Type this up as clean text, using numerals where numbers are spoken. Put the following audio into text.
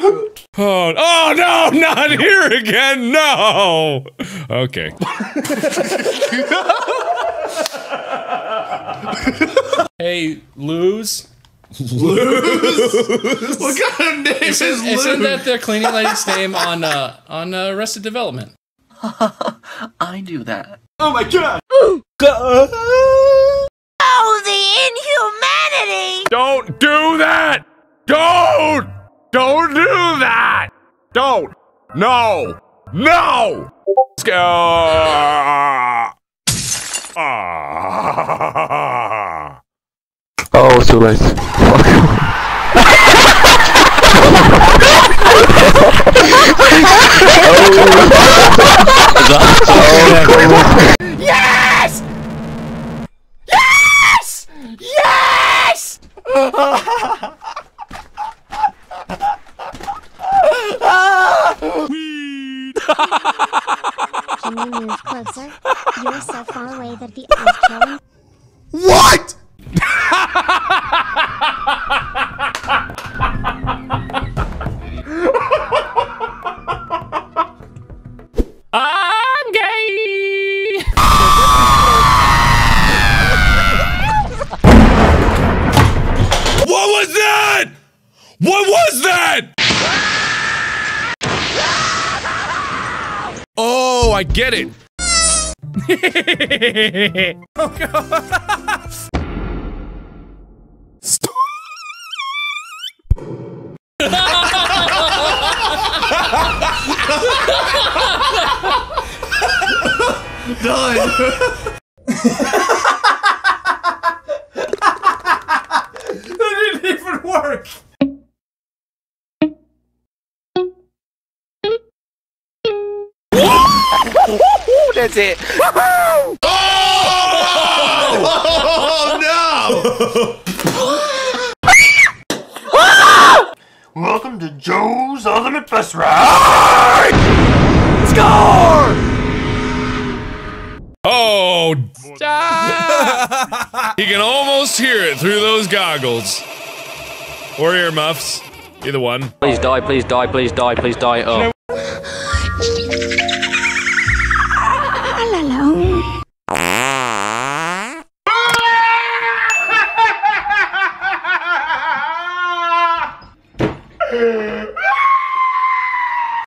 Oh no, not here again, no! Okay. Hey, Luz? Luz? What kind of name is Luz? Isn't that the cleaning lady's name on Arrested Development? I do that. Oh my god! Oh, the inhumanity! Don't do that! Don't! Don't do that! Don't! No! No! Oh, too late. Fuck. Yes! Yes! Yes! Can you move closer? You're so far away that the earth killing. What?! I'm gay! What was that? What was that? Oh, I get it. Oh god. Stop. Done. That didn't even work. That's it. Oh no! Welcome to Joe's Ultimate Bus Ride! Score! Oh, stop! He can almost hear it through those goggles. Or earmuffs. Either one. Please die, please die, please die, please die. Oh. All alone.